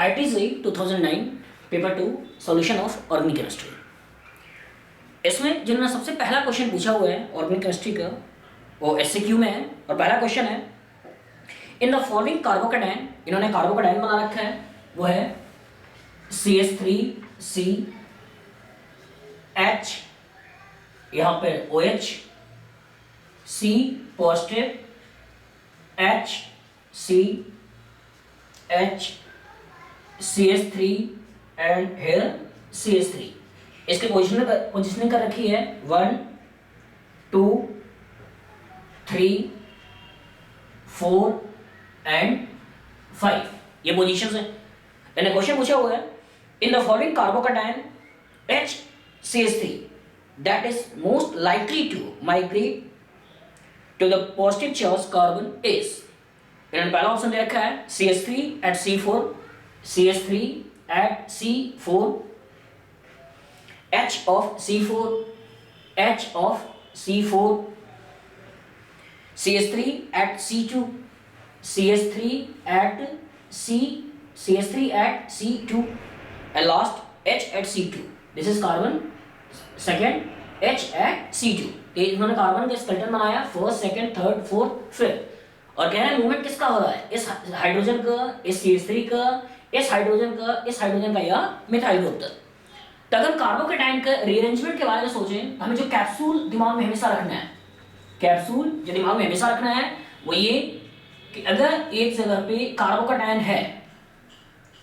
ITC 2009 paper 2 solution of organic chemistry. इसमें जिन्होंने सबसे पहला क्वेश्चन पूछा हुआ है ऑर्गेनिक केमिस्ट्री का वो SCQ में है और पहला क्वेश्चन है इन द फॉलोइंग कार्बोकेटाइन। इन्होंने कार्बोकेटाइन बना रखा है वो है CH3C H, यहाँ पे OH, C positive, H C H CH3 and here CH3। इसके पोजिशनिंग कर रखी है 1 2 3 4 एंड 5, ये पोजीशंस है। मैंने क्वेश्चन पूछा हुआ है in the following carbocation HCH3 that is most likely to migrate to the positive charge carbon is। इन्होंने पहला ऑप्शन दे रखा है CH3 at C4, CH3 at C4, H of C4, H of C4, CH3 at C2, CH3 at CH3 at C2 and last H at C2। This is carbon second, H at C2। इन्होंने carbon का skeleton बनाया first second third fourth fifth और कह रहे हैं movement किसका हो रहा है, इस हाइड्रोजन का, इस CH3 का, इस हाइड्रोजन का, इस हाइड्रोजन का या मिथाइल ग्रुप का। तो अगर कार्बोकेटाइन का रीअरेंजमेंट के बारे में सोचें हमें जो कैप्सूल दिमाग में हमेशा रखना है, कैप्सूल जो दिमाग में हमेशा रखना है वो ये कि अगर एक जगह पे कार्बोकेटाइन है,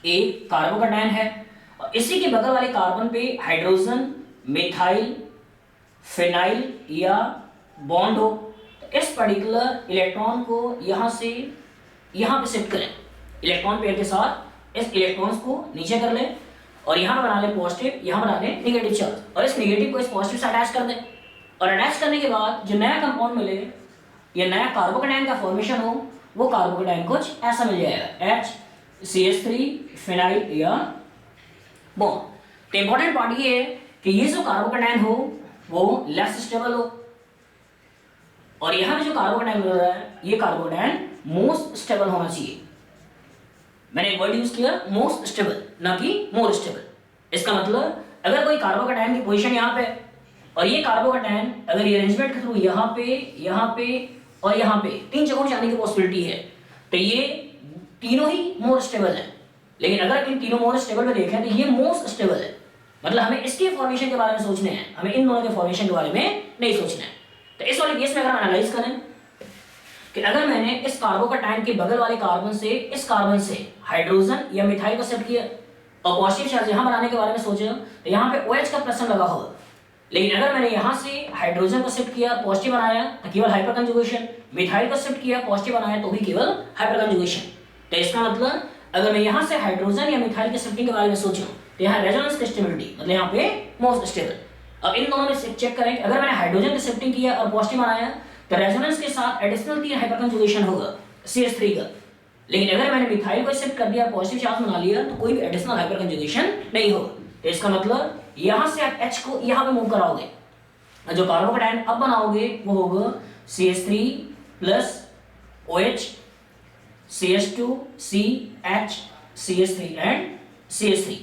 एक कार्बोकेटाइन है और इसी के बगल वाले कार्बन पे हाइड्रोजन, मिथाइल, फिनाइल या बॉन्ड हो तो इस पर्टिकुलर इलेक्ट्रॉन को यहाँ से यहाँ पे शिफ्ट करें, इलेक्ट्रॉन पेयर के साथ इस इलेक्ट्रॉन्स को नीचे कर लें और यहाँ बना लें पॉजिटिव, यहाँ बना लें नेगेटिव चार्ज और इस नेगेटिव को इस पॉजिटिव से अटैच कर दें और अटैच करने के बाद जो नया कंपाउंड मिले या नया कार्बोकेटाइन का फॉर्मेशन हो वो कार्बोकेटाइन कुछ ऐसा मिल जाएगा HCH3 फिनाइल या बॉन्ड। तो इंपॉर्टेंट पार्ट ये है कि ये जो कार्बोकेटाइन हो वो लेस स्टेबल हो और यहाँ पे जो कार्बोकेटाइन मिल रहा है ये कार्बोकेटाइन मोस्ट स्टेबल होना चाहिए। मैंने एक वर्ड यूज किया मोस्ट स्टेबल ना कि मोर स्टेबल। इसका मतलब अगर कोई कार्बोकेटाइन की पोजीशन यहाँ पे और ये कार्बोकेटाइन अगर अरेंजमेंट के थ्रू यहाँ पे और यहाँ पे तीन जगहों जाने की पॉसिबिलिटी है तो ये तीनों ही मोर स्टेबल है। लेकिन अगर इन तीनों मोर स्टेबल में देखें तो ये मोस्ट स्टेबल है, मतलब हमें इसके फॉर्मेशन के बारे में सोचने हैं, हमें इन दोनों के फॉर्मेशन के बारे में नहीं सोचना है। तो इस वाले केस में अगर एनालाइज करें कि अगर मैंने इस कार्बोकेटाइन के बगल वाले कार्बन से इस कार्बन से हाइड्रोजन या मिथाइल को शिफ्ट किया और पॉजिटिव चार्ज यहाँ बनाने के बारे में सोचे तो यहाँ पे OH का प्लस लगा होगा। लेकिन अगर मैंने यहाँ से हाइड्रोजन को शिफ्ट किया पॉजिटिव बनाया तो केवल हाइपर कंजुगेशन, मिथाइल को शिफ्ट किया पॉजिटिव बनाया तो भी केवल हाइपर कंजुगेशन। तो इसका मतलब अगर मैं यहाँ से हाइड्रोजन या मिथाइल की शिफ्टिंग के बारे में सोचूं तो यहाँ रेजोनेंस की स्टेबिलिटी मतलब यहाँ पे मोस्ट स्टेबल। अब इन दोनों में चेक करें अगर मैंने हाइड्रोजन की शिफ्टिंग किया और पॉजिटिव बनाया तो रेजोनेंस के साथ एडिशनल 3 हाइपर कंजुगेशन होगा CH3 का। लेकिन अगर मैंने मिथाइल को शिफ्ट कर दिया पॉजिटिव चार्ज बना लिया तो कोई भी एडिशनल हाइपर कंजुगेशन नहीं होगा। तो इसका मतलब यहाँ से आप H को यहाँ पे मूव कराओगे, जो कार्बोकेटाइन अब बनाओगे वो होगा CH3 plus OH CH2 CH CH3 and CH3।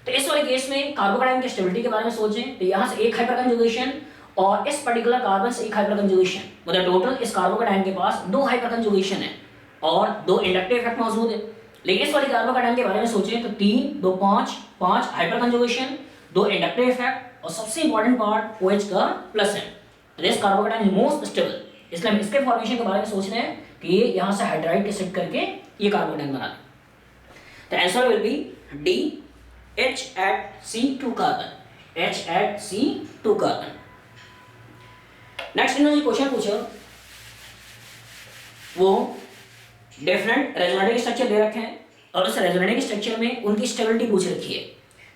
तो इस वाले केस में कार्बोकेटाइन की स्टेबिलिटी के बारे में सोचें तो यहाँ से एक हाइपर कंजुगेशन और इस पर्टिकुलर कार्बन से एक हाइपर कंजुगेशन, मतलब टोटल इस कार्बोकेटाइन के पास 2 हाइपर कंजुगेशन है और 2 इंडक्टिव इफेक्ट मौजूद है। लेकिन इस वाले कार्बोकेटाइन के बारे में सोचें तो 3 2 5 हाइपर कंजुगेशन, 2 इंडक्टिव इफेक्ट और सबसे इंपॉर्टेंट पार्ट OH का प्लस है। तो this carbocation is most stable, इसलिए हम इसके फॉर्मेशन के बारे में सोच रहे हैं कि ये यहाँ से हाइड्राइड के शिफ्ट करके ये कार्बोकेटाइन बना लें। तो answer will be D, H at C2 carbon, H at C2 carbon. Next इन्होंने जो क्वेश्चन पूछा वो डिफरेंट रेजोनेटिंग स्ट्रक्चर दे रखे हैं और उस रेजोनेटिंग स्ट्रक्चर में उनकी स्टेबिलिटी पूछ रखी है।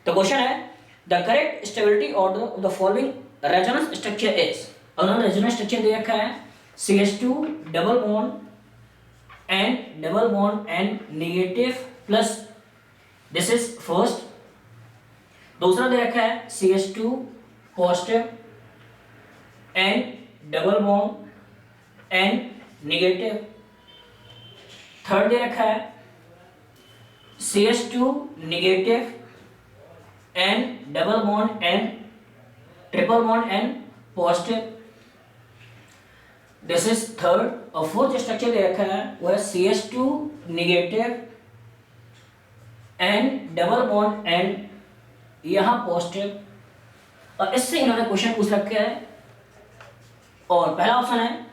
तो क्वेश्चन है the correct stability order of the following resonance structure is. उन्होंने रेजोनेंस स्ट्रक्चर दे रखा है CH2 double bond and negative plus, this is first. दूसरा दे रखा है CH2 positive and double bond and negative. Third दे रखा है CH2 negative and double bond and triple bond and positive. This is third. और फोर्थ स्ट्रक्चर दे रखा है वो है CH2 negative and double bond and यहां पॉजिटिव. और इससे इन्होंने क्वेश्चन पूछ रखा है. और पहला ऑप्शन है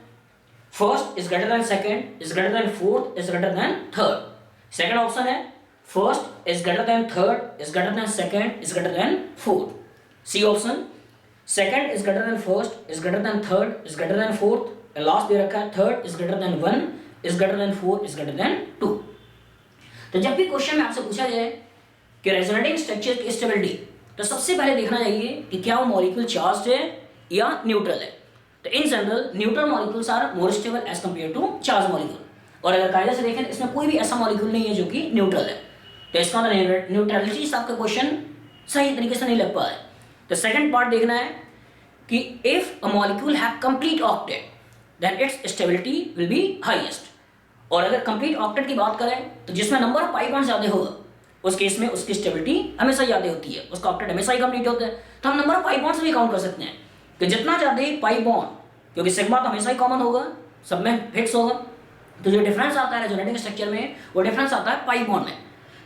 first is greater than second is greater than fourth is greater than third. Second option है first is greater than third is greater than second is greater than fourth. C option second is greater than first is greater than third is greater than fourth. Last दे रखा है third is greater than one is greater than four is greater than two. तो जब भी question में आपसे पूछा जाए कि रेजोनेटिंग स्ट्रक्चर की स्टेबिलिटी, तो सबसे पहले देखना चाहिए कि क्या वो मॉलिक्यूल चार्ज्ड है या न्यूट्रल है. तो in general neutral molecules are more stable as compare to charge molecule. और अगर कायदे से देखें इसमें कोई भी ऐसा मॉलिक्यूल नहीं है जो कि न्यूट्रल है. तो इसका मतलब न्यूट्रलिटी से आपका क्वेश्चन सही तरीके से नहीं लग पा रहा है. तो सेकंड पार्ट देखना है कि if a molecule have complete octet then its stability will be highest. और अगर कंप्लीट ऑक्टेट की बात करें तो जिसमें नंबर ऑफ पाई बॉन्ड ज्यादा होगा उस केस में उसकी स्टेबिलिटी हमेशा ज्यादा होती है, उसका ऑक्टेट हमेशा ही कंप्लीट होता है. तो हम नंबर ऑफ पाई बॉन्ड से भी काउंट कर सकते हैं कि जितना ज्यादा पाई बॉन्ड, क्योंकि सिग्मा तो हमेशा ही कॉमन होगा, सब में फिक्स होगा, तो जो डिफरेंस आता है रेजोनेटिंग स्ट्रक्चर में वो डिफरेंस आता है पाई बॉन्ड में.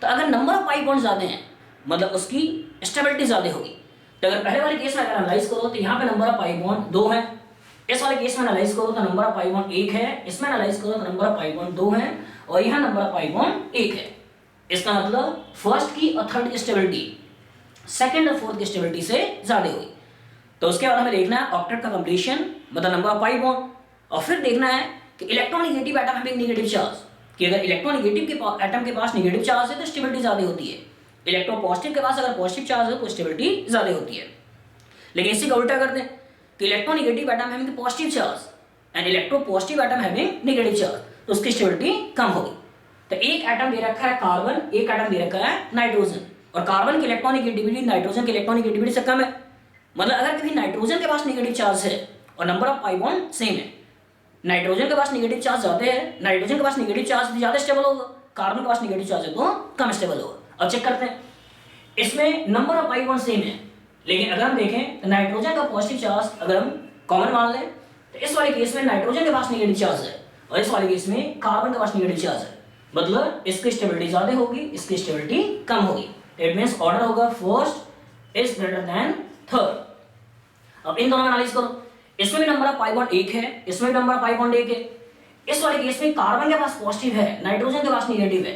तो अगर नंबर ऑफ पाई बॉन्ड ज्यादा हैं मतलब उसकी स्टेबिलिटी ज्यादा होगी. तो अगर पहले वाले केस में अगर एनालाइज करो तो यहाँ पे नंबर ऑफ पाई बॉन्ड 2 है. इस वाले केस में एनालाइज करो तो नंबर ऑफ पाई बॉन्ड 1 है. इसमें एनालाइज करो तो नंबर ऑफ पाई बॉन्ड 2 है और यहाँ नंबर ऑफ पाई बॉन्ड 1 है. इसका मतलब फर्स्ट की और थर्ड की स्टेबिलिटी सेकंड और फोर्थ की स्टेबिलिटी से ज्यादा होगी. तो उसके बाद हमें देखना है ऑक्टेट का कंप्लीशन मतलब नंबर ऑफ पाई बॉन्ड. और फिर देखना है कि electronegative atom having negative charge, कि अगर इलेक्ट्रोनेगेटिव के एटम के पास नेगेटिव चार्ज है तो स्टेबिलिटी ज्यादा होती है. इलेक्ट्रोपॉजिटिव के पास अगर पॉजिटिव चार्ज है तो स्टेबिलिटी ज्यादा होती है. लेकिन इसी का उल्टा कर दें कि electronegative atom having positive charge and electropositive atom having negative charge, तो उसकी स्टेबिलिटी कम होगी. तो एक एटम दे रखा है कार्बन, एक एटम दे रखा है नाइट्रोजन, और कार्बन की इलेक्ट्रोनेगेटिविटी नाइट्रोजन की इलेक्ट्रोनेगेटिविटी से कम है. मतलब अगर कभी नाइट्रोजन के पास नेगेटिव चार्ज है और number of pi bond same है, नाइट्रोजन के पास नेगेटिव चार्ज ज्यादा है, नाइट्रोजन के पास नेगेटिव चार्ज ज्यादा स्टेबल होगा, कार्बन के पास नेगेटिव चार्ज है तो कम स्टेबल होगा. अब चेक करते हैं, इसमें number of pi bond same है, लेकिन अगर हम देखें तो नाइट्रोजन का पॉजिटिव चार्ज अगर हम कॉमन मान लें तो इस वाले केस में नाइट्रोजन के पास नेगेटिव चार्ज है और इस वाले केस में कार्बन के पास नेगेटिव चार्ज है. मतलब इसकी स्टेबिलिटी ज्यादा होगी, इसकी स्टेबिलिटी कम होगी. इट मींस ऑर्डर होगा first is greater than third. अब इन दोनों में एनालाइज करो, इसमें भी नंबर ऑफ पाई बॉन्ड 1 है, इसमें भी नंबर ऑफ पाई बॉन्ड 1 है. इस वाले केस में कार्बन के पास पॉजिटिव है, नाइट्रोजन के पास नेगेटिव है,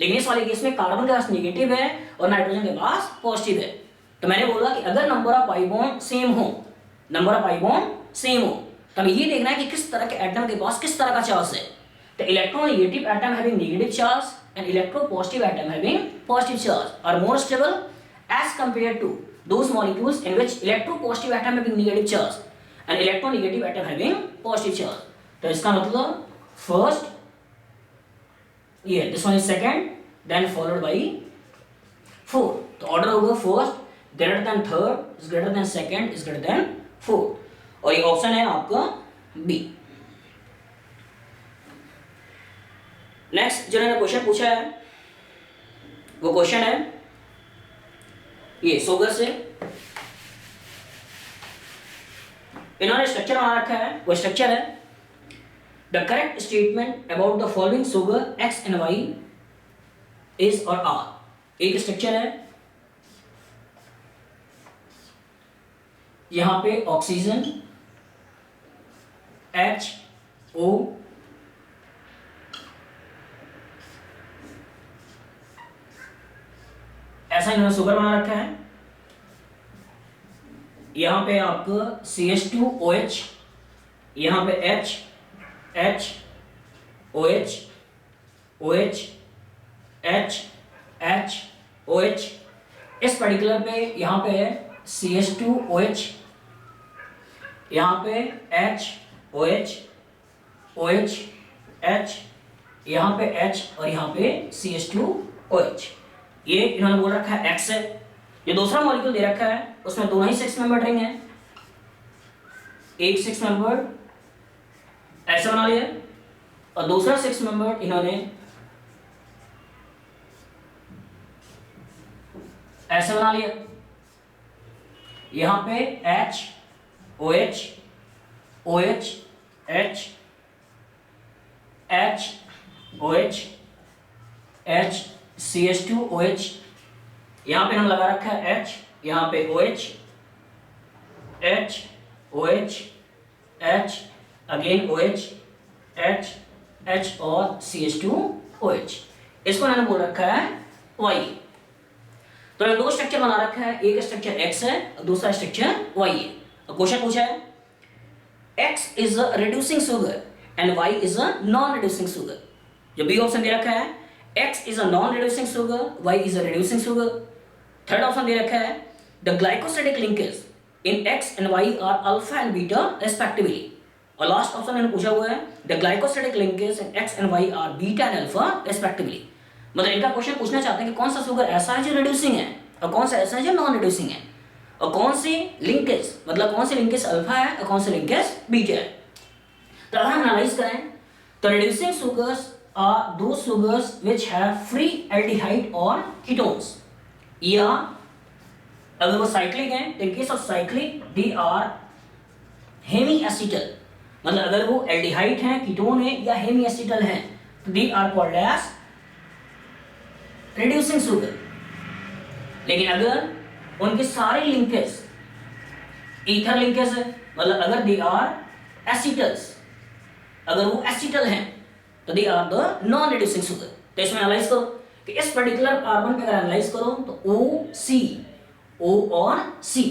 लेकिन इस वाले केस में कार्बन के पास नेगेटिव है और नाइट्रोजन के पास पॉजिटिव है. तो मैंने बोला कि अगर number of pi bond same हो, number of pi bond same हो, तो हमें ये देखना है कि किस तरह के एटम के पास किस तरह का चार्ज है. तो electronegative atom having negative charge and electropositive atom having positive charge are more stable as compare to those molecules in which electropositive atom having negative charge and electronegative atom having positive charge. तो इसका मतलब first, this one is second, then followed by fourth. तो order होगा first greater than third is greater than second is greater than fourth. और ये option है आपका B. Next जिन्होंने क्वेश्चन पूछा है वो क्वेश्चन है ये सोगर से. इन्होंने स्ट्रक्चर बना रखा है, वो स्ट्रक्चर है the correct statement about the following sugar X and Y is और आर. एक स्ट्रक्चर है, यहां पे ऑक्सीजन HO ऐसा इन्होंने सुगर बना रखा है. यहां पे आपका CH2OH, यहां पे H OH OH H OH. इस पर्टिकुलर पे यहां पे है CH2OH, यहां पे H OH OH H, यहां पे H और यहां पे CH2OH. ये इन्होंने बोल रखा है X है. ये दूसरा मॉलिक्यूल दे रखा है, उसमें दोनों ही 6 मेंबर रिंग है. एक 6 मेंबर ऐसे बना लिया और दूसरा 6 मेंबर इन्होंने ऐसे बना लिया, यहां पे H OH OH H H OH H CH2 OH, यहां पे हम लगा रखा है H, यहां पे OH H OH H again OH H H और CH2 OH, इसको मैंने बोल रखा है Y। तो दो स्ट्रक्चर बना रखा है, एक स्ट्रक्चर X है और दूसरा स्ट्रक्चर Y है। तो क्वेश्चन पूछा है X is a reducing sugar and Y is a non reducing sugar. जो बी ऑप्शन दे रखा है X is a non reducing sugar, Y is a reducing sugar. Third option दे रखा है the glycosidic linkage in X and Y are alpha and beta respectively. और last option मैंने पूछा हुआ है the glycosidic linkage in X and Y are beta and alpha respectively. मतलब इनका क्वेश्चन पूछना चाहते हैं कि कौन सा शुगर ऐसा है जो रिड्यूसिंग है और कौन सा ऐसा है जो नॉन रिड्यूसिंग है, और कौन सी लिंकेज मतलब कौन सी लिंकेज अल्फा है और कौन सी लिंकेज बीटा है। तो अगर हम एनालाइज करें तो reducing sugars are those sugars which have free aldehyde और कीटोन्स, या अगर वो साइक्लिक है तो in case of cyclic they are hemiacetal, मतलब अगर वो एल्डिहाइड है, कीटोन है या हेमी एसिटल है तो they are called as reducing sugar. लेकिन अगर उनके सारे लिंकेज ईथर लिंकेज है, मतलब अगर दे आर एसिटल्स, अगर वो एसिटल हैं तो they are the non reducing sugar. तो इसमें एनालाइज करो कि इस पर्टिकुलर कार्बन पे अगर एनालाइज करो तो O और C,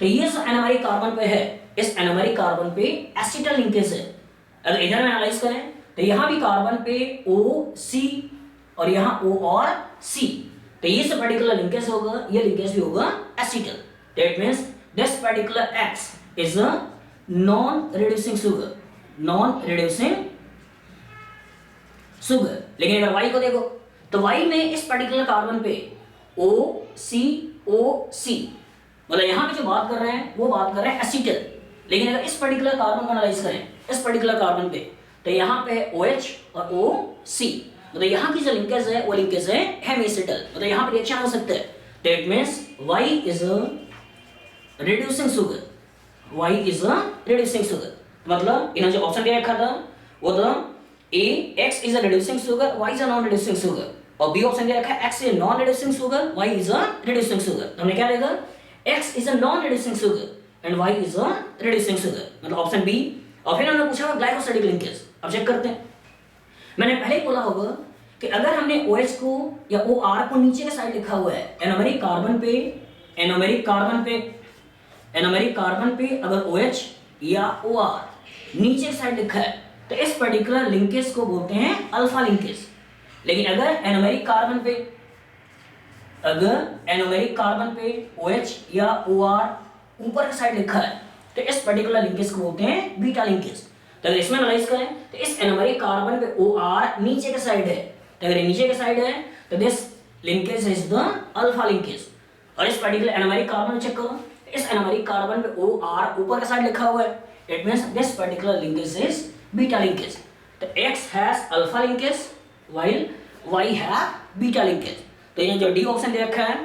तो ये जो एनोमेरिक कार्बन पे है, इस एनोमेरिक कार्बन पे एसिटल लिंकेज है। अगर इधर में एनालाइज करें तो यहां भी कार्बन पे OC और यहाँ O और C, तो ये जो पर्टिकुलर लिंकेज होगा ये लिंकेज भी होगा acetal. That means this particular X is a non reducing sugar, non reducing sugar. लेकिन अगर Y को देखो तो Y में इस पर्टिकुलर कार्बन पे OCOC, मतलब यहां पे जो बात कर रहे हैं वो बात कर रहे हैं एसिटल। लेकिन अगर इस पर्टिकुलर कार्बन को एनालाइज करें, इस पर्टिकुलर कार्बन पे, तो यहाँ पे OH और OC, मतलब यहाँ की जो लिंकेज है वो लिंकेज है हेमीएसिटल, मतलब यहाँ पे रिएक्शन हो सकता है। That means Y is a reducing sugar, Y is a reducing sugar. मतलब इन्होंने जो ऑप्शन दिया रखा था वो था A X is a reducing sugar, Y is a non reducing sugar, और बी ऑप्शन दिया रखा है X is non reducing sugar, Y is a reducing sugar. तो हमने क्या लिखा X is a non reducing sugar and Y is a reducing sugar, मतलब option B. और फिर हमने पूछा ग्लाइकोसिडिक लिंकेज। अब चेक करते हैं, मैंने पहले ही बोला होगा कि अगर हमने OH को या OR को नीचे के साइड लिखा हुआ है एनोमेरिक कार्बन पे, एनोमेरिक कार्बन पे अगर OH या OR नीचे के साइड लिखा है तो इस पर्टिकुलर लिंकेज को बोलते हैं अल्फा लिंकेज। लेकिन अगर एनोमेरिक कार्बन पे OH या OR ऊपर के साइड लिखा है तो इस पर्टिकुलर लिंकेज को बोलते हैं बीटा लिंकेज। तो अगर इसमें एनालाइज करें तो इस एनोमेरिक कार्बन पे OR नीचे के साइड है, तो अगर नीचे के साइड है तो this linkage is the alpha linkage. और इस पर्टिकुलर एनोमेरिक कार्बन चेक करो, इस एनोमेरिक कार्बन पे OR ऊपर के साइड लिखा हुआ है, it means this particular linkage is beta linkage. तो X has alpha linkage while Y have beta linkage. तो ये जो डी ऑप्शन दे रखा है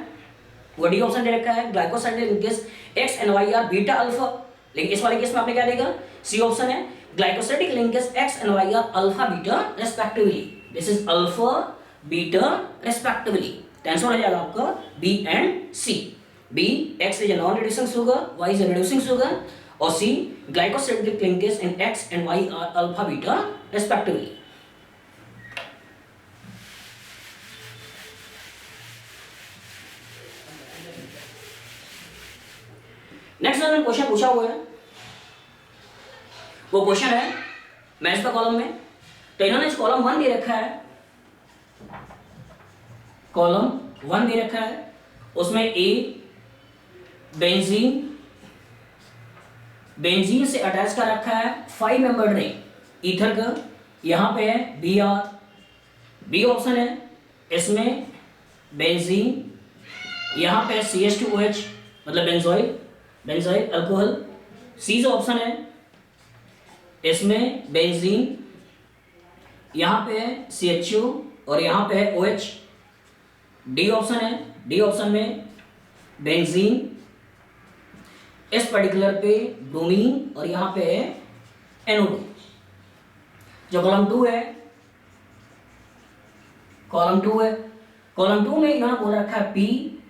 वो डी ऑप्शन दे रखा है glycosidic linkage X and Y are beta alpha. लेकिन इस वाले केस में आपने क्या देगा, सी ऑप्शन है glycosidic linkage X and Y are alpha beta respectively. This is alpha beta respectively. तो आंसर हो जाएगा आपका B and C. B X is a non reducing sugar, Y is a reducing sugar, और C glycosidic linkage in X and Y are alpha beta respectively. Next जो question पूछा हुआ है वो क्वेश्चन है मैथ्स का कॉलम में। तो इन्होंने इस कॉलम 1 दे रखा है, कॉलम 1 दे रखा है, उसमें ए बेंजीन से अटैच कर रखा है 5 मेंबर्ड रिंग ईथर का, यहां पे है बी ऑप्शन है, इसमें बेंजीन, यहां पे CH2OH मतलब बेंजोइल अल्कोहल। सी जो ऑप्शन है इसमें बेंजीन, यहां पे है CHO और यहां पे है OH। डी ऑप्शन है, डी ऑप्शन में बेंजीन, इस पर्टिकुलर पे ब्रोमीन और यहाँ पे NO2। जो कॉलम 2 है, कॉलम 2 है, कॉलम 2 में इन्होंने बोल रखा है P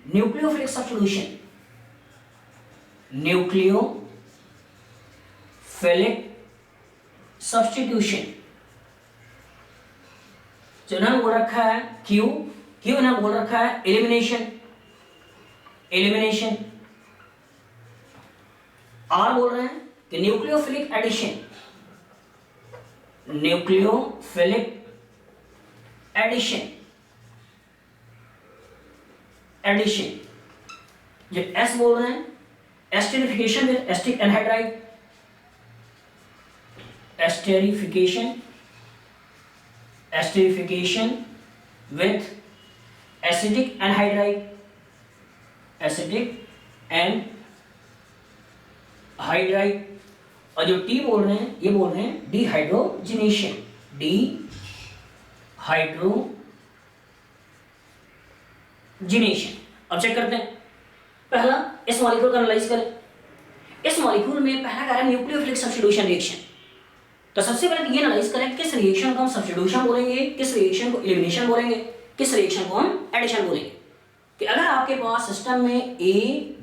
nucleophilic substitution, nucleophilic substitution. जो इन्होंने बोल रखा है Q इन्होंने बोल रखा है एलिमिनेशन, R बोल रहे हैं कि न्यूक्लियोफिलिक एडिशन, जो S बोल रहे हैं esterification with acetic anhydride, esterification with acetic anhydride, और जो T बोल रहे हैं ये बोल रहे हैं डिहाइड्रोजिनेशन, अब चेक करते हैं। पहला इस मॉलिक्यूल का एनालाइज करें। इस मॉलिक्यूल में पहला कार्य न्यूक्लियोफिलिक सब्स्टिट्यूशन रिएक्शन। तो सबसे पहले ये एनालाइज करें किस रिएक्शन को हम सब्स्टिट्यूशन बोलेंगे, किस रिएक्शन को एलिमिनेशन बोलेंगे, किस रिएक्शन को हम एडिशन बोलेंगे। कि अगर आपके पास सिस्टम में A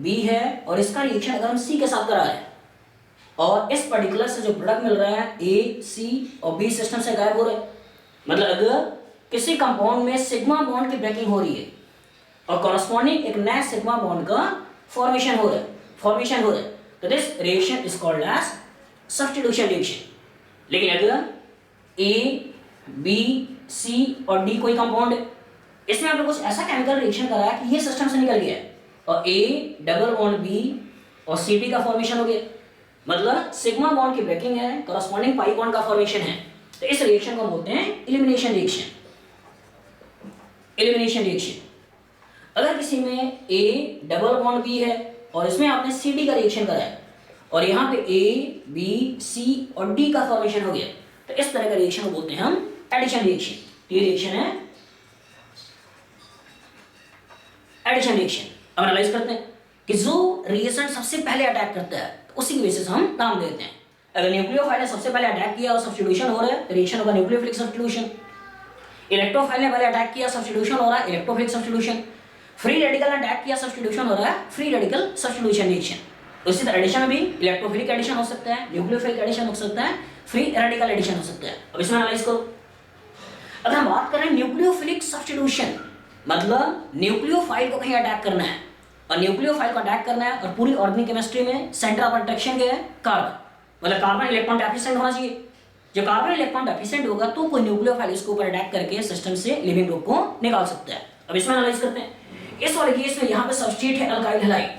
B है और इसका रिएक्शन अगर हम C के साथ करा रहे हैं और इस पर्टिकुलर से जो प्रोडक्ट मिल रहा है A C और B सिस्टम से गायब हो रहे हैं, मतलब अगर किसी कंपाउंड में सिग्मा बॉन्ड की ब्रेकिंग हो रही है और कॉरस्पॉन्डिंग एक नया सिग्मा बॉन्ड का फॉर्मेशन हो रहा है, तो this reaction is called as substitution reaction. लेकिन अगर A B C और D कोई कंपाउंड है, इसमें आपने कुछ ऐसा केमिकल रिएक्शन कराया कि ये सिस्टम से निकल गया और A डबल बॉन्ड B और CD का फॉर्मेशन हो गया, मतलब सिग्मा बॉन्ड की ब्रेकिंग है, कॉरस्पॉन्डिंग पाई बॉन्ड का फॉर्मेशन है, तो इस रिएक्शन को बोलते हैं एलिमिनेशन रिएक्शन। अगर किसी में A डबल बॉन्ड B है और इसमें आपने CD का रिएक्शन कराया और यहाँ पे A B C और D का फॉर्मेशन हो गया, तो इस तरह का रिएक्शन को बोलते हैं हम एडिशन रिएक्शन। ये रिएक्शन है एडिशन रिएक्शन। अब एनालाइज करते हैं कि जो रिएजेंट सबसे पहले अटैक करता है तो उसी की बेसिस हम नाम देते हैं। अगर न्यूक्लियोफाइल ने सबसे पहले अटैक किया और सब्स्टिट्यूशन हो रहा है तो रिएक्शन होगा न्यूक्लियोफिलिक सब्स्टिट्यूशन। इलेक्ट्रोफाइल ने पहले अटैक किया, सब्स्टिट्यूशन हो रहा है इलेक्ट्रोफिलिक सब्स्टिट्यूशन। फ्री रेडिकल ने अटैक किया, सब्स्टिट्यूशन हो रहा है फ्री रेडिकल सब्स्टिट्यूशन रिएक्शन। उसी तरह एडिशन में भी इलेक्ट्रोफिलिक एडिशन हो सकता है, न्यूक्लियोफिलिक एडिशन हो सकता है, फ्री रेडिकल एडिशन हो सकता है। अब इसमें एनालाइज करो। अगर हम बात करें न्यूक्लियोफिलिक सब्स्टिट्यूशन, मतलब न्यूक्लियोफाइल को कहीं अटैक करना है और न्यूक्लियोफाइल को अटैक करना है और पूरी ऑर्गेनिक केमिस्ट्री में सेंटर ऑफ अट्रैक्शन क्या है? कार्बन, मतलब कार्बन इलेक्ट्रॉन डेफिशिएंट होना चाहिए। जो कार्बन इलेक्ट्रॉन डेफिशिएंट होगा तो कोई न्यूक्लियोफाइल इसके ऊपर अटैक करके सिस्टम से लिविंग ग्रुप को निकाल सकता है। अब इसमें एनालाइज करते हैं। इस वाले केस में यहाँ पे सब्स्टिट्यूट है अल्काइल हैलाइड,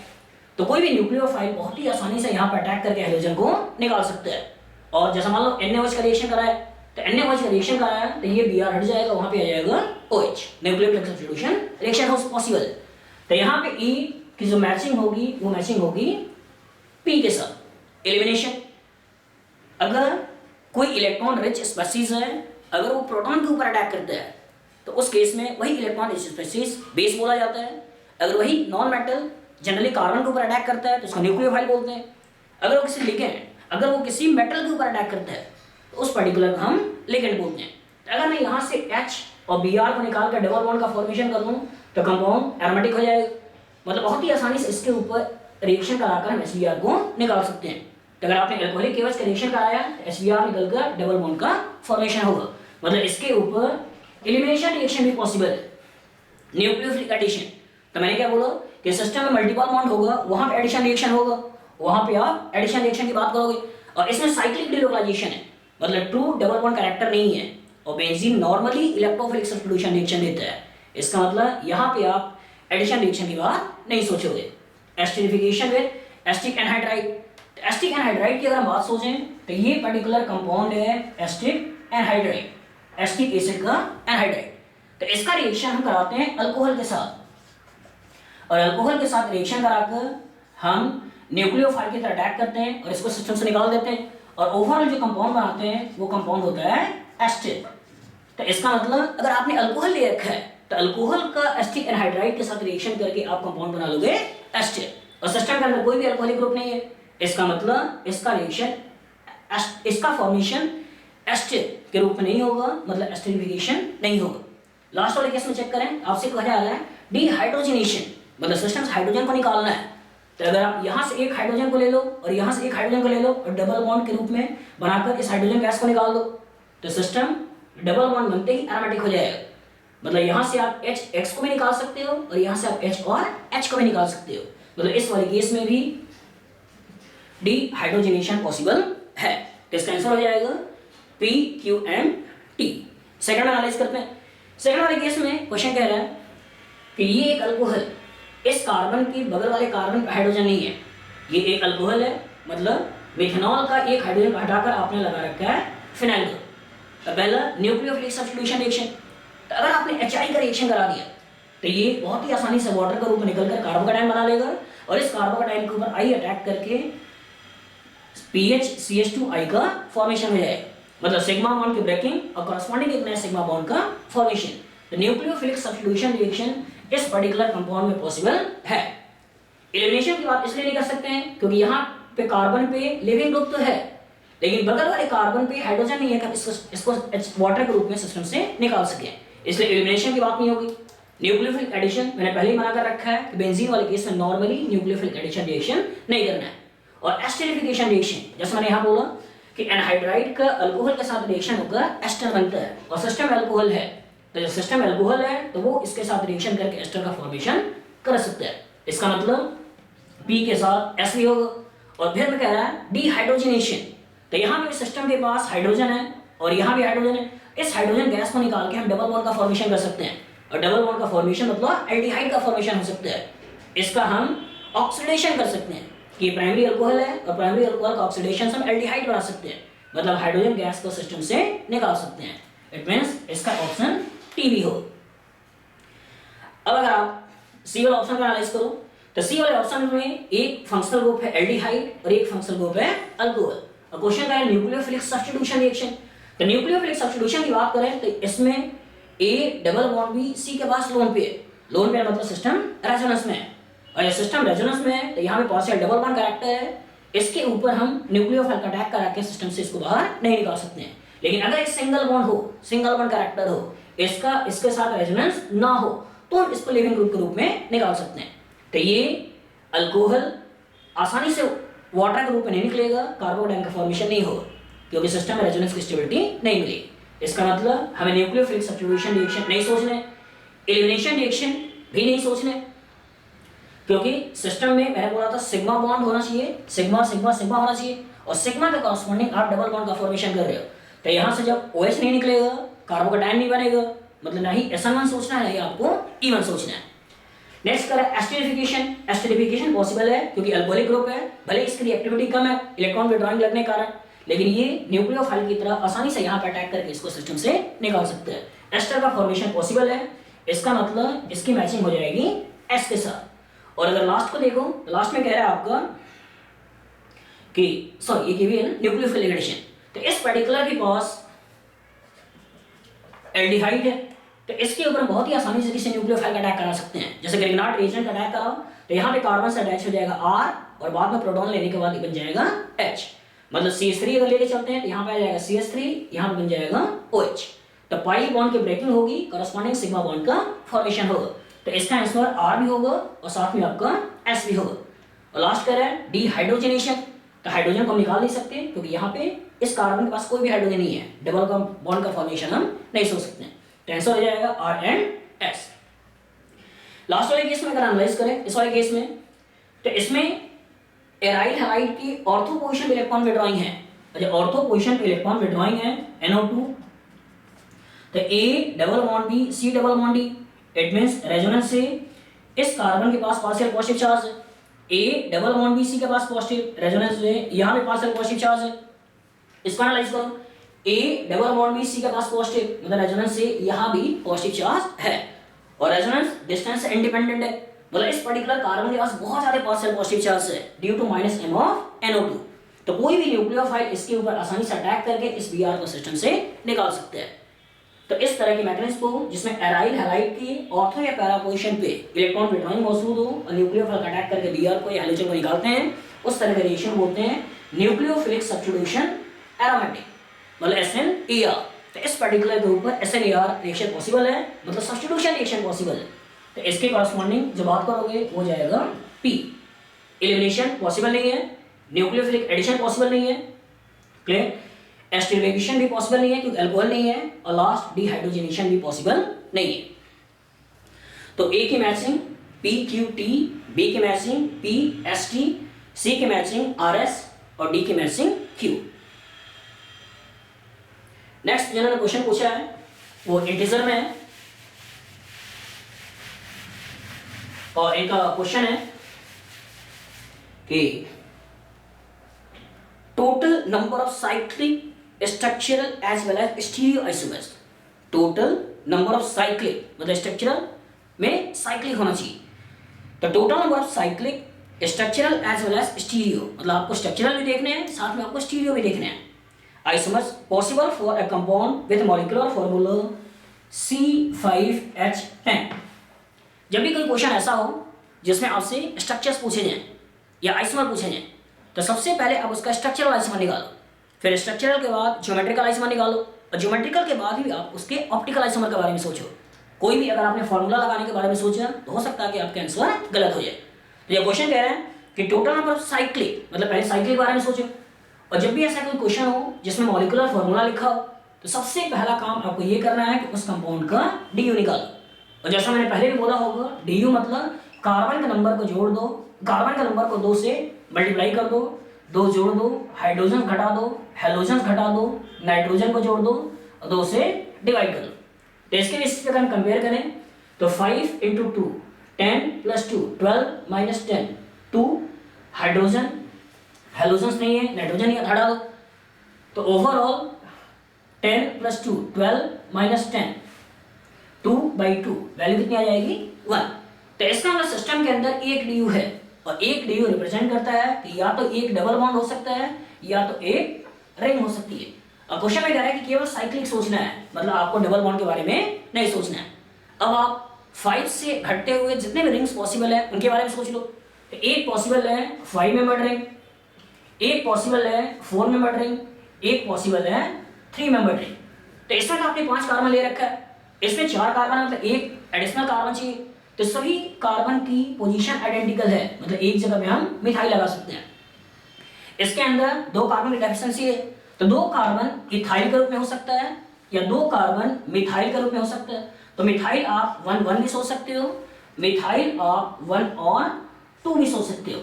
तो कोई भी न्यूक्लियोफाइल बहुत ही आसानी से यहाँ पर अटैक करके हाइड्रोजन को निकाल सकता है। और जैसा मान लो NaOH का रिएक्शन कराया तो NaOH का रिएक्शन कराया तो ये Br हट जाएगा, वहां पे आ जाएगा OH, न्यूक्लियोफिलिक सब्स्टिट्यूशन रिएक्शन हो पॉसिबल। तो यहाँ पे E की जो मैचिंग होगी वो मैचिंग होगी P के साथ। एलिमिनेशन, अगर कोई इलेक्ट्रॉन रिच स्पीशीज है, अगर वो प्रोटॉन के ऊपर अटैक करता है तो उस केस में वही इलेक्ट्रॉन रिच स्पीशीज बेस बोला जाता है। अगर वही नॉन मेटल जनरली कार्बन के ऊपर अटैक करता है तो उसको न्यूक्लियोफाइल बोलते हैं। अगर वो किसी लिगेंड, अगर वो किसी मेटल के ऊपर अटैक करता है तो उस पर्टिकुलर को हम लिगेंड बोलते हैं। तो अगर मैं यहाँ से H और Br को निकाल कर डबल बॉन्ड का फॉर्मेशन कर लूँ तो कंपाउंड एरोमेटिक हो जाएगा, मतलब बहुत ही आसानी से इसके ऊपर रिएक्शन कराकर हम HBr को निकाल सकते हैं। तो अगर आपने एल्कोहलिक KOH का रिएक्शन कराया तो HBr निकलकर डबल बॉन्ड का फॉर्मेशन होगा, मतलब इसके ऊपर एलिमिनेशन रिएक्शन भी पॉसिबल है। न्यूक्लियोफिलिक एडिशन, तो मैंने क्या बोला कि सिस्टम में मल्टीपल बॉन्ड होगा, वहां पे एडिशन रिएक्शन होगा, वहां पे आप एडिशन रिएक्शन की बात करोगे। और इसमें साइक्लिक डिलोकलाइजेशन है, मतलब ट्रू डबल बॉन्ड कैरेक्टर नहीं है और benzene normally electrophilic substitution reaction देता है। इसका मतलब यहाँ पे आप एडिशन रिएक्शन की बात नहीं सोचोगे। Esterification with acetic anhydride, acetic anhydride की अगर हम बात सोचें तो ये पर्टिकुलर कंपाउंड है एसिटिक एनहाइड्राइड, एसिटिक एसिड का एनहाइड्राइड। तो इसका रिएक्शन हम कराते हैं अल्कोहल के साथ और अल्कोहल के साथ रिएक्शन कराकर हम न्यूक्लियोफाइल की तरह अटैक करते हैं और इसको सिस्टम से निकाल देते हैं और ओवरऑल जो कंपाउंड बनाते हैं वो कंपाउंड होता है एस्टर। तो इसका मतलब अगर आपने अल्कोहल ले रखा है तो अल्कोहल का एसिटिक एनहाइड्राइड के साथ रिएक्शन करके आप कंपाउंड बना लोगे एस्टर, और सिस्टम के अंदर कोई भी अल्कोहलिक ग्रुप नहीं है, इसका मतलब इसका रिएक्शन इसका फॉर्मेशन एस्टर के रूप में नहीं होगा, मतलब एस्टरिफिकेशन नहीं होगा। लास्ट वाले केस में चेक करें, आपसे कहा जा रहा है डिहाइड्रोजनेशन, मतलब सिस्टम से हाइड्रोजन को निकालना है। तो अगर आप यहाँ से एक हाइड्रोजन को ले लो और यहाँ से एक हाइड्रोजन को ले लो और डबल बॉन्ड के रूप में बनाकर इस हाइड्रोजन गैस को निकाल दो, तो सिस्टम डबल बॉन्ड बनते ही एरोमेटिक हो जाएगा। मतलब यहाँ से आप H को भी निकाल सकते हो और यहाँ से आप H और H को भी निकाल सकते हो, मतलब इस वाले केस में भी डिहाइड्रोजनेशन पॉसिबल है। तो इसका आंसर हो जाएगा PQMT। सेकंड एनालाइज करते हैं। सेकंड वाले केस में क्वेश्चन कह रहा है कि ये एक अल्कोहल, इस कार्बन के बगल वाले कार्बन पे हाइड्रोजन नहीं है, ये एक अल्कोहल है, मतलब मिथेनॉल का एक हाइड्रोजन हटाकर आपने लगा रखा है फिनाइल का। तो पहला न्यूक्लियोफिलिक सब्स्टिट्यूशन रिएक्शन, तो अगर आपने HI का रिएक्शन करा दिया तो ये बहुत ही आसानी से वाटर का रूप में निकलकर कार्बोकेटाइन बना लेगा और इस कार्बोकेटाइन के ऊपर I अटैक करके PHCH2I का फॉर्मेशन हो जाएगा, मतलब सिग्मा बॉन्ड की ब्रेकिंग और कॉरस्पॉन्डिंग एक नया सिग्मा बॉन्ड का फॉर्मेशन। तो न्यूक्लियोफिलिक सब्स्टिट्यूशन रिएक्शन इस पर्टिकुलर कंपाउंड में पॉसिबल है। एलिमिनेशन की बात इसलिए नहीं कर सकते हैं क्योंकि यहाँ पे कार्बन पे लिविंग ग्रुप तो है, लेकिन बगल वाले कार्बन पे हाइड्रोजन नहीं है कि इसको वाटर के रूप में सिस्टम से निकाल सके, इसलिए एलिमिनेशन की बात नहीं होगी। न्यूक्लियोफिलिक एडिशन मैंने पहले ही मना कर रखा है कि बेंजीन वाले केस में नॉर्मली न्यूक्लियोफिलिक एडिशन रिएक्शन नहीं करना है। और एस्टरिफिकेशन रिएक्शन, जैसे मैंने यहाँ बोला कि एनहाइड्राइड का अल्कोहल के साथ रिएक्शन होकर एस्टर बनता है और सिस्टम अल्कोहल है, तो जब सिस्टम अल्कोहल है तो वो इसके साथ रिएक्शन करके एस्टर का फॉर्मेशन कर सकता है। इसका मतलब P के साथ S भी होगा। और फिर मैं कह रहा है डिहाइड्रोजनेशन, तो यहाँ पे सिस्टम के पास हाइड्रोजन है और यहाँ भी हाइड्रोजन है, इस हाइड्रोजन गैस को निकाल के हम डबल बॉन्ड का फॉर्मेशन कर सकते हैं, और डबल बॉन्ड का फॉर्मेशन मतलब एल्डिहाइड का फॉर्मेशन हो सकता है। इसका हम ऑक्सीडेशन कर सकते हैं कि प्राइमरी अल्कोहल है और प्राइमरी अल्कोहल का ऑक्सीडेशन से हम एल्डिहाइड बना सकते हैं, मतलब हाइड्रोजन गैस को सिस्टम से निकाल सकते हैं। इट मींस इसका ऑप्शन टी भी हो। अब अगर आप सी वाला ऑप्शन का एनालाइज करो तो सी वाले ऑप्शन में एक फंक्शनल ग्रुप है एल्डिहाइड और एक फंक्शनल ग्रुप है अल्कोहल। और क्वेश्चन का है न्यूक्लियोफिलिक सब्स्टिट्यूशन रिएक्शन। तो न्यूक्लियोफिलिक सब्स्टिट्यूशन की बात करें तो इसमें A double bond B C के पास लोन पे है, लोन पे मतलब सिस्टम रेजोनेंस में है, और ये सिस्टम रेजोनेंस में है तो यहाँ पे पार्शियल डबल बॉन्ड कैरेक्टर है, इसके ऊपर हम न्यूक्लियोफाइल का अटैक करा के सिस्टम से इसको बाहर नहीं निकाल सकते हैं। लेकिन अगर एक सिंगल बॉन्ड हो, सिंगल बॉन्ड कैरेक्टर हो, इसका इसके साथ रेजोनेंस ना हो तो हम इसको लिविंग ग्रुप के रूप में निकाल सकते हैं। तो ये अल्कोहल आसानी से वाटर के रूप में नहीं निकलेगा, कार्बोकेटाइन का फॉर्मेशन नहीं होगा क्योंकि सिस्टम में रेजोनेंस की स्टेबिलिटी नहीं मिलेगी। इसका मतलब हमें न्यूक्लियोफिलिक सब्स्टिट्यूशन रिएक्शन नहीं सोचना, एलिमिनेशन रिएक्शन भी नहीं सोचना, क्योंकि सिस्टम में मैंने बोला था सिग्मा बॉन्ड होना चाहिए, सिग्मा सिग्मा सिग्मा होना चाहिए, और सिग्मा के कॉरस्पॉन्डिंग आप डबल बॉन्ड का फॉर्मेशन कर रहे हो। तो यहाँ से जब OH नहीं निकलेगा, कार्बोकेटाइन नहीं बनेगा, मतलब ना ही SN1 सोचना है ना ही आपको E1 सोचना है। नेक्स्ट करें एस्टरिफिकेशन। एस्टरिफिकेशन पॉसिबल है क्योंकि अल्कोहलिक ग्रुप है, भले इसकी रिएक्टिविटी कम है इलेक्ट्रॉन विड्रॉइंग लगने के कारण, लेकिन ये न्यूक्लियोफाइल की तरह आसानी से यहाँ पर अटैक करके इसको सिस्टम से निकाल सकते हैं। एस्टर का फॉर्मेशन पॉसिबल है, इसका मतलब इसकी मैचिंग हो जाएगी S के साथ। और अगर लास्ट को देखो तो लास्ट में कह रहा है आपका कि सॉरी ये भी है ना न्यूक्लियोफिलिक एडिशन, तो इस पर्टिकुलर के पास एल्डिहाइड है तो इसके ऊपर बहुत ही आसानी से किसी न्यूक्लियोफाइल का अटैक करा सकते हैं। जैसे ग्रिग्नार्ड रिएजेंट का अटैक कराओ तो यहाँ पे कार्बन से अटैच हो जाएगा R और बाद में प्रोटॉन लेने के बाद बन जाएगा H, मतलब CH3 अगर लेके चलते हैं तो यहाँ पे आ जाएगा CH3, यहाँ पे बन जाएगा OH। तो पाई बॉन्ड की ब्रेकिंग होगी, करस्पॉन्डिंग सिग्मा बॉन्ड का फॉर्मेशन होगा, तो इसका आंसर R भी होगा और साथ में आपका S भी होगा। और लास्ट कर रहा है डिहाइड्रोजनेशन, तो हाइड्रोजन को हम निकाल नहीं सकते क्योंकि यहाँ पे इस कार्बन के पास कोई भी हाइड्रोजन नहीं है, डबल बॉन्ड का फॉर्मेशन हम नहीं सोच सकते हैं, तो आंसर हो जाएगा R and S। लास्ट वाले केस में अगर एनालाइज करें इस वाले केस में तो इसमें एराइल हैलाइड की ऑर्थो पोजीशन पे इलेक्ट्रॉन विड्रॉइंग है, अच्छा ऑर्थो पोजीशन पे इलेक्ट्रॉन विड्रॉइंग है NO2, तो A double bond B C double bond D, it means resonance से इस कार्बन के पास पार्शियल पॉजिटिव चार्ज है, A double bond B C के पास पॉजिटिव, रेजोनेंस से यहाँ पे पार्शियल पॉजिटिव चार्ज है। इसको एनालाइज करो, A double bond B C के पास पॉजिटिव, मतलब रेजोनेंस से यहाँ भी पॉजिटिव चार्ज है और रेजोनेंस डिस्टेंस से इंडिपेंडेंट है, मतलब इस पर्टिकुलर कार्बन के पास बहुत ज्यादा पार्शियल पॉजिटिव चार्ज है due to -m of NO2, तो कोई भी न्यूक्लियोफाइल इसके ऊपर आसानी से अटैक करके इस Br को सिस्टम से निकाल सकते हैं। तो इस तरह के मैकेनिज्म को जिसमें एराइल हैलाइड के ऑर्थो या पैरा पोजीशन पे इलेक्ट्रॉन प्रोटॉन मौजूद हो और न्यूक्लियोफिलिक अटैक करके बीआर को या हैलोजन को निकालते हैं, उस तरह के रिएक्शन बोलते हैं न्यूक्लियोफिलिक सब्स्टिट्यूशन एरोमेटिक, मतलब SNAR। तो इस पर्टिकुलर के ऊपर SNAR रिएक्शन पॉसिबल है, मतलब सब्स्टिट्यूशन रिएक्शन पॉसिबल है। तो इसके कॉरस्पॉन्डिंग जो बात करोगे वो जाएगा P। एलिमिनेशन पॉसिबल नहीं है, न्यूक्लियोफिलिक एडिशन पॉसिबल नहीं है, क्लियर, एस्टरीफिकेशन भी पॉसिबल नहीं है क्योंकि अल्कोहल नहीं है, और लास्ट डिहाइड्रोजनेशन भी पॉसिबल नहीं है। तो ए की मैचिंग PQT, बी की मैचिंग PST, सी की मैचिंग RS और डी की मैचिंग Q। नेक्स्ट जिन्होंने क्वेश्चन पूछा है वो इंटीजर में है और इनका क्वेश्चन है कि total number of cyclic structural as well as stereoisomers. Total number of cyclic मतलब स्ट्रक्चरल में साइक्लिक होना चाहिए, तो total number of cyclic structural as well as stereo, मतलब आपको स्ट्रक्चरल भी देखने हैं साथ में आपको स्टीरियो भी देखने हैं। Isomers possible for a compound with molecular formula C5H10। जब भी कोई क्वेश्चन ऐसा हो जिसमें आपसे स्ट्रक्चर्स पूछे जाएं या आइसोमर पूछे जाएं, तो सबसे पहले आप उसका स्ट्रक्चरल आइसोमर निकालो, फिर स्ट्रक्चरल के बाद ज्योमेट्रिकल आइसोमर निकालो, और ज्योमेट्रिकल के बाद ही आप उसके ऑप्टिकल आइसोमर के बारे में सोचो। कोई भी अगर आपने फॉर्मूला लगाने के बारे में सोचा तो हो सकता है कि आपका आंसर गलत हो जाए। तो ये क्वेश्चन कह रहे हैं कि टोटल नंबर ऑफ साइक्लिक, मतलब पहले साइक्लिक के बारे में सोचो, और जब भी ऐसा कोई क्वेश्चन हो जिसमें मॉलिक्यूलर फॉर्मूला लिखा हो तो सबसे पहला काम आपको ये करना है कि उस कंपाउंड का DU निकालो। और जैसा मैंने पहले भी बोला होगा, DU मतलब कार्बन के नंबर को जोड़ दो, कार्बन के नंबर को 2 से मल्टीप्लाई कर दो, 2 जोड़ दो, हाइड्रोजन घटा दो, हेलोजन घटा दो, नाइट्रोजन को जोड़ दो और 2 से डिवाइड कर दो। तो इसके बेसिस पे अगर हम कंपेयर करें तो 5 × 2 10 + 2 12 - 10 2 हाइड्रोजन, हेलोजन नहीं है, नाइट्रोजन ही हटा दो, तो ओवरऑल 10 + 2 12 - 10 2/2 वैल्यू कितनी आ जाएगी 1। तो इसका मतलब सिस्टम के अंदर एक DU है और एक DU रिप्रेजेंट करता है कि या तो एक डबल बॉन्ड हो सकता है या तो एक रिंग हो सकती है। अब क्वेश्चन में कह रहा है कि केवल साइक्लिक सोचना है, मतलब आपको डबल बॉन्ड के बारे में नहीं सोचना है। अब आप 5 से घटते हुए जितने भी रिंग्स पॉसिबल है उनके बारे में सोच लो। तो एक पॉसिबल है 5 मेंबर्ड रिंग, एक पॉसिबल है 4 मेंबर्ड रिंग, एक पॉसिबल है 3 मेंबर्ड रिंग। तो इसमें तो आपने 5 कार्बन ले रखा है, इसमें 4 कार्बन मतलब एक एडिशनल कार्बन चाहिए, तो सभी कार्बन की पोजीशन आइडेंटिकल है, मतलब एक जगह पे हम मिथाइल लगा सकते हैं। इसके अंदर 2 कार्बन की डेफिशिएंसी है, तो 2 कार्बन इथाइल के रूप में हो सकता है या 2 कार्बन मिथाइल के रूप में हो सकता है। तो मिथाइल आप 1 भी सोच सकते हो, मिथाइल आप 1 और 2 भी सोच सकते हो,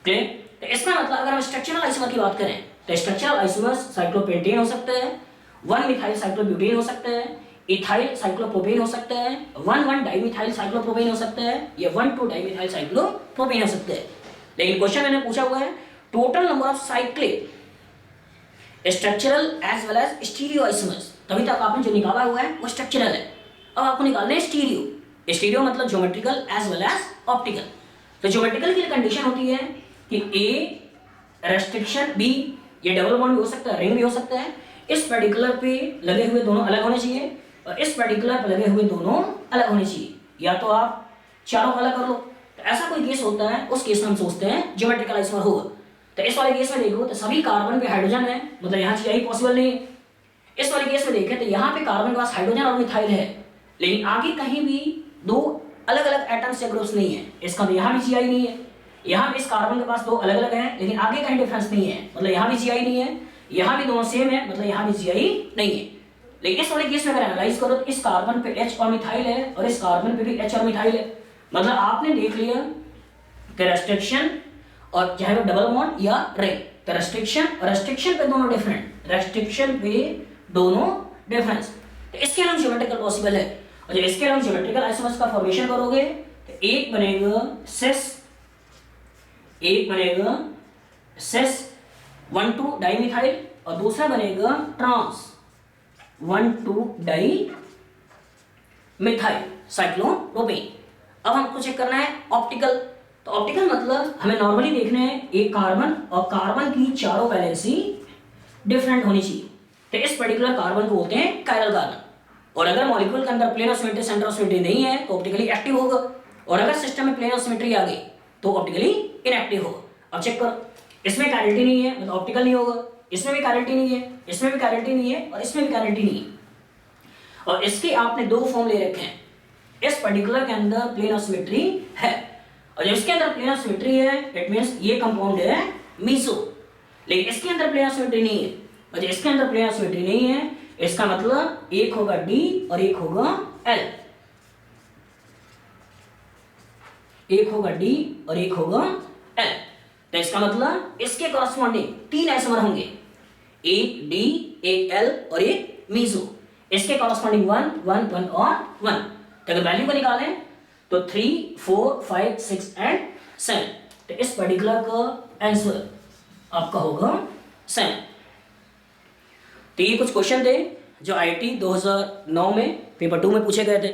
क्लियर। तो इसका मतलब अगर हम स्ट्रक्चरल आइसोमर की बात करें तो स्ट्रक्चरल आइसोमर साइक्लोपेंटेन हो सकता है, 1 मिथाइल साइक्लोब्यूटेन हो सकता है, इथाइल साइक्लोप्रोपेन हो सकता है, 1 डाइमिथाइल साइक्लोप्रोपेन हो सकता है, या 1 डाइमिथाइल साइक्लोप्रोपेन हो सकता है। लेकिन क्वेश्चन मैंने पूछा हुआ है total number of cyclic structural as well as stereoisomers. तभी तक आपने जो निकाला हुआ है वो स्ट्रक्चरल है, अब आपको निकालना है स्टीरियो। स्टीरियो मतलब geometrical as well as optical. तो ज्योमेट्रिकल की कंडीशन होती है कि A रेस्ट्रिक्शन B, ये डबल बॉन्ड भी हो सकता है, रिंग भी हो सकता है, इस पर्टिकुलर पे लगे हुए दोनों अलग होने चाहिए और इस पर्टिकुलर पे लगे हुए दोनों अलग होने चाहिए, या तो आप चारों अलग कर लो। तो ऐसा कोई केस होता है, उस केस में हम सोचते हैं ज्योमेट्रिकल आइसोमर होगा। तो इस वाले केस में देखो तो सभी कार्बन पे हाइड्रोजन है, मतलब यहाँ CI पॉसिबल नहीं है। इस वाले केस में देखें तो यहाँ पे कार्बन के पास हाइड्रोजन और मिथाइल है, लेकिन आगे कहीं भी 2 अलग अलग एटम्स या ग्रुप्स नहीं है, इसका तो यहाँ भी CI नहीं है। यहाँ पे इस कार्बन के पास 2 अलग अलग हैं लेकिन आगे कहीं डिफरेंस नहीं है, मतलब यहाँ भी CI नहीं है, यहाँ भी दोनों सेम है, मतलब यहाँ भी CI नहीं है। लेकिन इस वाले केस में अगर एनालाइज करो तो इस कार्बन पे H और मिथाइल है और इस कार्बन पे भी H और मिथाइल है, मतलब आपने देख लिया कि रेस्ट्रिक्शन और चाहे वो डबल बॉन्ड या रिंग, तो रेस्ट्रिक्शन और रेस्ट्रिक्शन पे दोनों डिफरेंट, रेस्ट्रिक्शन पे दोनों डिफरेंस। तो इसके अलावा ज्योमेट्रिकल पॉसिबल है, और जब इसके अलावा ज्योमेट्रिकल आइसोमर्स का फॉर्मेशन करोगे तो एक बनेगा सिस, एक बनेगा सिस 1,2 डाइमिथाइल और दूसरा बनेगा ट्रांस 1,2 डाइमिथाइल साइक्लोप्रोपेन। अब हमको चेक करना है ऑप्टिकल। तो ऑप्टिकल मतलब हमें नॉर्मली देखना है एक कार्बन और कार्बन की चारों वैलेंसी डिफरेंट होनी चाहिए। तो इस पर्टिकुलर कार्बन को बोलते हैं कायरल कार्बन। और अगर मॉलिक्यूल के अंदर plane of symmetry centre of symmetry नहीं है तो ऑप्टिकली एक्टिव होगा, और अगर सिस्टम में प्लेन ऑफ सिमेट्री आ गई तो ऑप्टिकली इनएक्टिव होगा। अब चेक करो, इसमें कैरिटी नहीं है मतलब ऑप्टिकल नहीं होगा, इसमें भी कैरिटी नहीं है, इसमें भी कैरिटी नहीं है, और इसमें भी कैरिटी नहीं है। और इसके आपने दो फॉर्म ले रखे हैं, इस पर्टिकुलर के अंदर प्लेन ऑफ सिमेट्री है, और जब इसके अंदर प्लेन ऑफ सिमेट्री है इट मींस ये कंपाउंड है मीसो, लेकिन इसके अंदर प्लेन ऑफ सिमेट्री नहीं है, और जब इसके अंदर प्लेन ऑफ सिमेट्री नहीं है इसका मतलब एक होगा डी और एक होगा एल, एक होगा डी और एक होगा एल। तो इसका मतलब इसके कॉरस्पॉन्डिंग तीन आइसोमर होंगे, एक डी, एक एल और एक मीसो। इसके कॉरस्पॉन्डिंग 1 1 1 और 1। तो अगर वैल्यू को निकालें तो 3 4 5 6 एंड 7। तो इस पर्टिकुलर का आंसर आपका होगा 7। तो ये कुछ क्वेश्चन थे जो आईटी 2009 में पेपर 2 में पूछे गए थे।